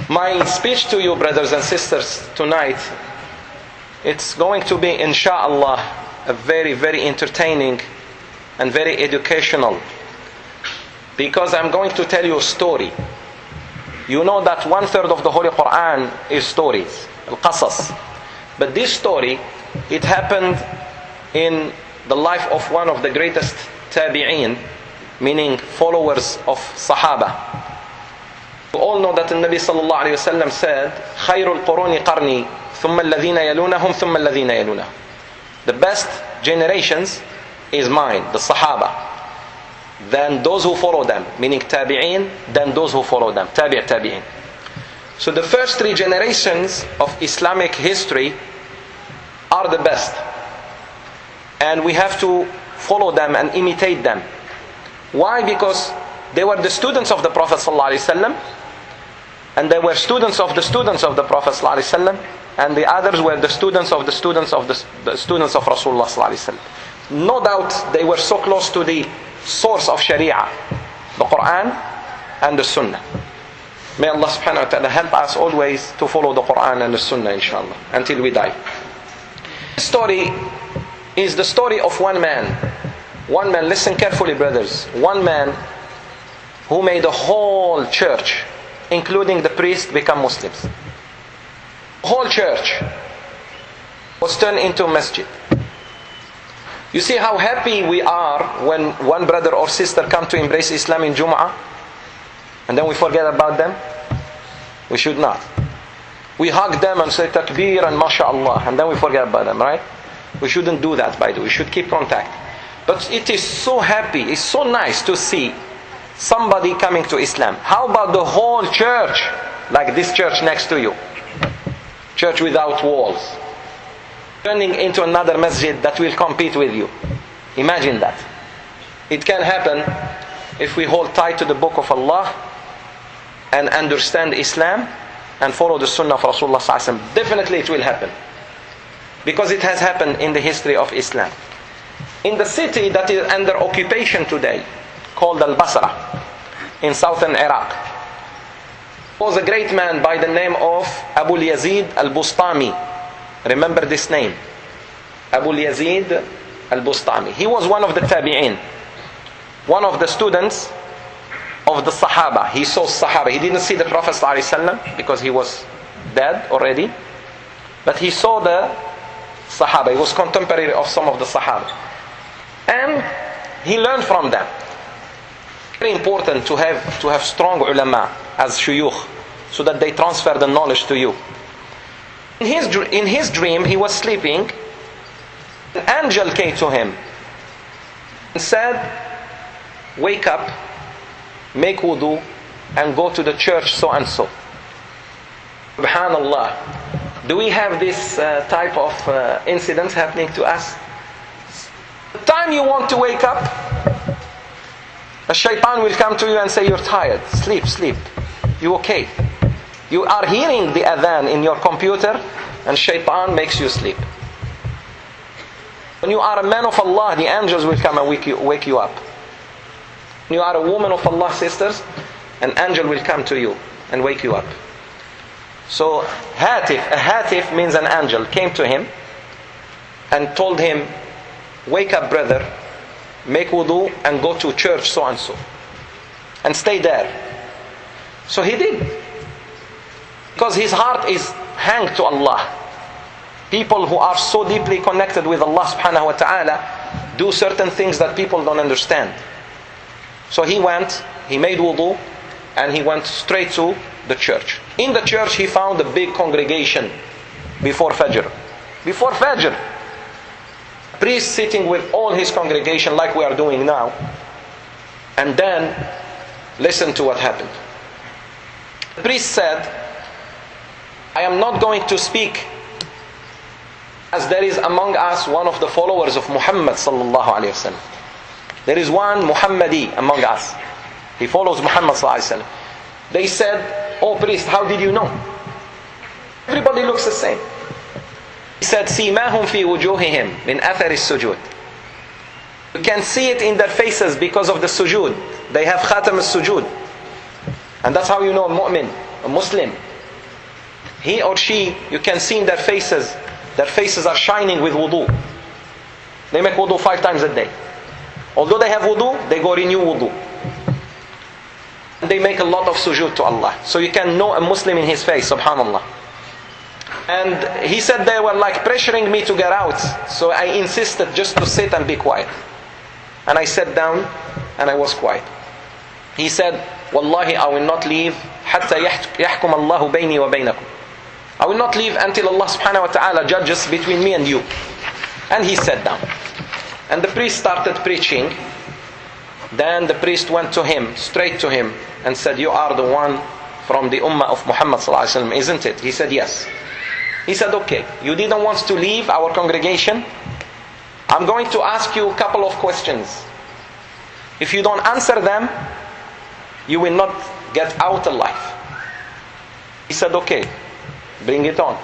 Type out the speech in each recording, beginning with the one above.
My speech to you, brothers and sisters, tonight, it's going to be, inshallah, a very, very entertaining and very educational, because I'm going to tell you a story. You know that 1/3 of the Holy Quran is stories, al-qasas. But this story, it happened in the life of one of the greatest tabi'een, meaning followers of Sahaba. You all know that the Nabi sallallahu alayhi wa sallam said, خَيْرُ الْقُرُونِ قَرْنِي ثُمَّ الَّذِينَ يَلُونَهُمْ ثُمَّ الَّذِينَ يَلُونَهُمْ. The best generations is mine, the Sahaba. Then those who follow them, meaning tabi'een, then those who follow them, tabi'een. So the first 3 generations of Islamic history are the best. And we have to follow them and imitate them. Why? Because they were the students of the Prophet ﷺ, and they were students of the students of the Prophet ﷺ, and the others were the students of the students of the students of Rasulullah ﷺ. No doubt they were so close to the source of Sharia, the Quran and the Sunnah. May Allah subhanahu wa ta'ala help us always to follow the Quran and the Sunnah, inshallah, until we die. This story is the story of one man. One man, listen carefully, brothers. One man who made a whole church, including the priest, become Muslims. Whole church was turned into a masjid. You see how happy we are when one brother or sister come to embrace Islam in Jum'ah, and then we forget about them? We should not. We hug them and say takbir and mashallah, and then we forget about them, right? We shouldn't do that, by the way. We should keep contact. But it is so happy, it's so nice to see somebody coming to Islam. How about the whole church, like this church next to you? Church without walls, turning into another masjid that will compete with you. Imagine that. It can happen if we hold tight to the book of Allah and understand Islam and follow the Sunnah of Rasulullah ﷺ. Definitely it will happen, because it has happened in the history of Islam. In the city that is under occupation today, called Al-Basra, in southern Iraq, was a great man by the name of Abu Yazid al-Bustami. Remember this name, Abu Yazid al-Bustami. He was one of the tabi'een, one of the students of the Sahaba. He saw Sahaba. He didn't see the Prophet ﷺ because he was dead already, but he saw the Sahaba. He was contemporary of some of the Sahaba, and he learned from them. Very important to have strong ulama as shuyukh, so that they transfer the knowledge to you. In his dream, he was sleeping. An angel came to him and said, "Wake up, make wudu, and go to the church so and so." Subhanallah. Do we have this type of incidents happening to us? The time you want to wake up, a shaitan will come to you and say, "You're tired. Sleep. You okay?" You are hearing the adhan in your computer, and shaitan makes you sleep. When you are a man of Allah, the angels will come and wake you up. When you are a woman of Allah, sisters, an angel will come to you and wake you up. So a hatif means an angel came to him and told him, "Wake up, brother, make wudu and go to church so and so, and stay there." So he did, because his heart is hanged to Allah. People who are so deeply connected with Allah subhanahu wa ta'ala do certain things that people don't understand. So he went, he made wudu, and he went straight to the church. In the church he found a big congregation before Fajr. Before Fajr, priest sitting with all his congregation like we are doing now. And then listen to what happened. The priest said, "I am not going to speak, as there is among us one of the followers of Muhammad sallallahu alaihi wasallam. There is one Muhammadi among us. He follows Muhammad sallallahu alaihi wasallam." They said, "Oh priest, how did you know? Everybody looks the same." He said, "Simahum fi wujuhihim min athar as-sujud." You can see it in their faces because of the sujood. They have khatam as-sujud. And that's how you know a mu'min, a Muslim, he or she, you can see in their faces are shining with wudu. They make wudu 5 times a day. Although they have wudu, they go renew wudu. They make a lot of sujood to Allah. So you can know a Muslim in his face, subhanallah. And he said they were like pressuring me to get out. So I insisted just to sit and be quiet. And I sat down and I was quiet. He said, Wallahi, I will not leave حتى يحكم الله بيني وبينكم. I will not leave until Allah subhanahu wa ta'ala judges between me and you. And he sat down. And the priest started preaching. Then the priest went to him, straight to him, and said, you are the one from the ummah of Muhammad sallallahu alaihi wasallam, isn't it? He said, yes. He said, okay, you didn't want to leave our congregation. I'm going to ask you a couple of questions. If you don't answer them, you will not get out alive. He said, okay, bring it on.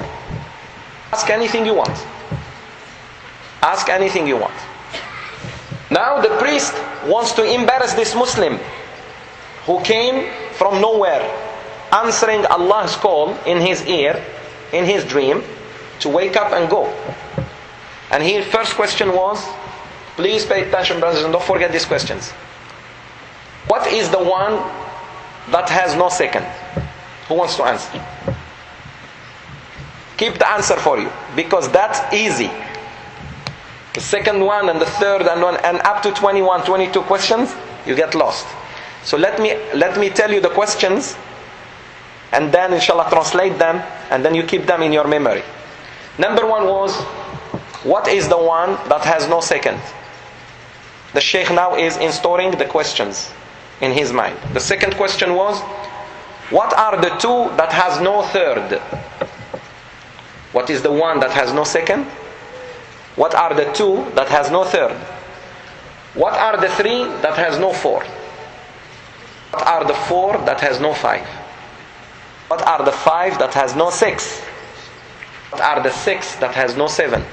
Ask anything you want. Ask anything you want. Now the priest wants to embarrass this Muslim who came from nowhere, answering Allah's call in his ear, in his dream, to wake up and go. And his first question was, please pay attention, brothers, and don't forget these questions. What is the one that has no second? Who wants to answer? Keep the answer for you, because that's easy. The second one and the third and up to 21, 22 questions, you get lost. So let me tell you the questions, and then inshallah translate them, and then you keep them in your memory. Number 1 was, what is the one that has no second? The Shaykh now is installing the questions in his mind. The second question was, what are the 2 that has no third? What is the one that has no second? What are the 2 that has no third? What are the 3 that has no 4? What are the 4 that has no 5? What are the 5 that has no 6? What are the 6 that has no 7?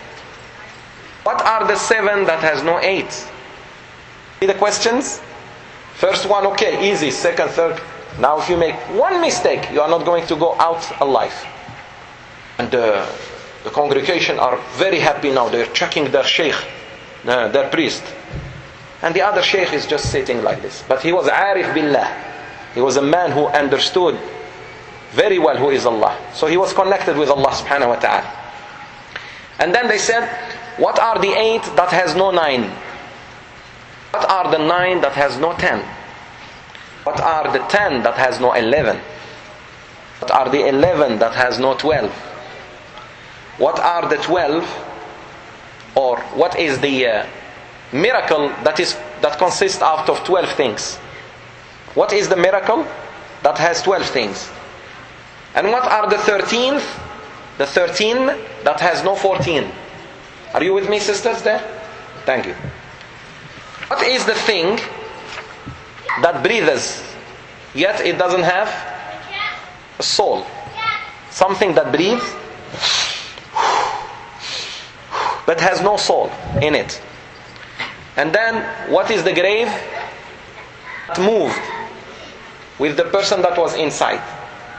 What are the 7 that has no 8? See the questions? First one, okay, easy. Second, third. Now if you make one mistake, you are not going to go out alive. And the congregation are very happy now. They're checking their sheikh, their priest. And the other sheikh is just sitting like this. But he was arif billah. He was a man who understood very well who is Allah. So he was connected with Allah subhanahu wa ta'ala. And then they said, what are the 8 that has no 9? What are the 9 that has no 10? What are the 10 that has no 11? What are the 11 that has no 12? What are the 12, or what is the miracle that consists out of 12 things? What is the miracle that has 12 things? And what are the 13th? The 13 that has no 14. Are you with me, sisters, there? Thank you. What is the thing that breathes, yet it doesn't have a soul? Something that breathes, but has no soul in it. And then, what is the grave that moved with the person that was inside?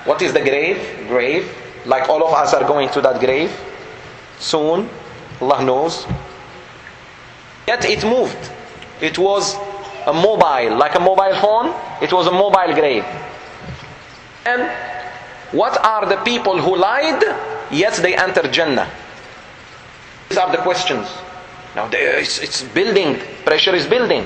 What is the grave? Grave. Like all of us are going to that grave soon. Allah knows. Yet it moved. It was a mobile, like a mobile phone. It was a mobile grave. And what are the people who lied, yet they entered Jannah? These are the questions. Now it's building. Pressure is building.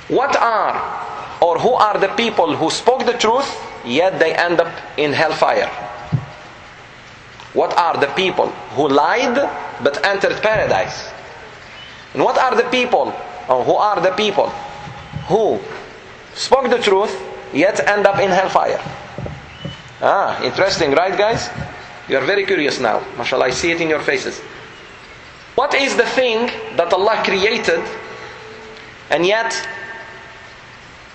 What are, or who are the people who spoke the truth, yet they end up in hellfire? What are the people who lied but entered paradise? And what are the people, or who are the people who spoke the truth yet end up in hellfire? Interesting, right, guys? You are very curious now. MashaAllah, I see it in your faces. What is the thing that Allah created and yet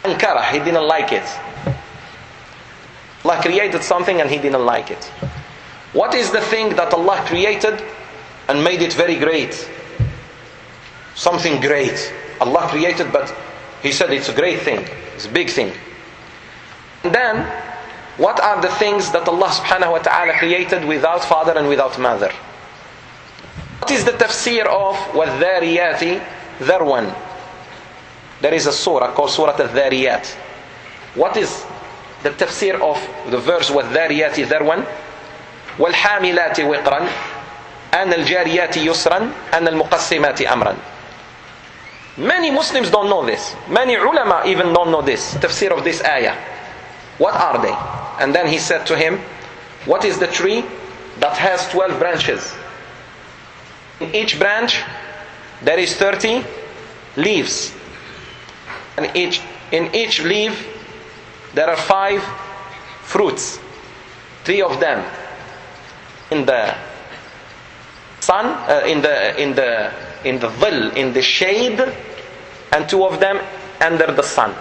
He didn't like it? Allah created something and He didn't like it. What is the thing that Allah created and made it very great? Something great. Allah created, but He said it's a great thing. It's a big thing. And then, What are the things that Allah subhanahu wa ta'ala created without father and without mother? What is the tafsir of وَالذَّارِيَاتِ ذَرْوًا? There is a surah called Surah al-Dhariyat. What is the tafsir of the verse وَالذَّارِيَاتِ ذَرْوًا وَالْحَامِلَاتِ وِقْرًا أَنَّ الْجَارِيَاتِ يُسْرًا أَنَّ الْمُقَسِّمَاتِ أَمْرًا. Many Muslims don't know this. Many ulama even don't know this. Tafsir of this ayah. What are they? And then he said to him, what is the tree that has 12 branches? In each branch there is 30 leaves. And in each leaf there are 5 fruits. 3 of them in the sun, in the dhill, in the shade, and 2 of them under the sun.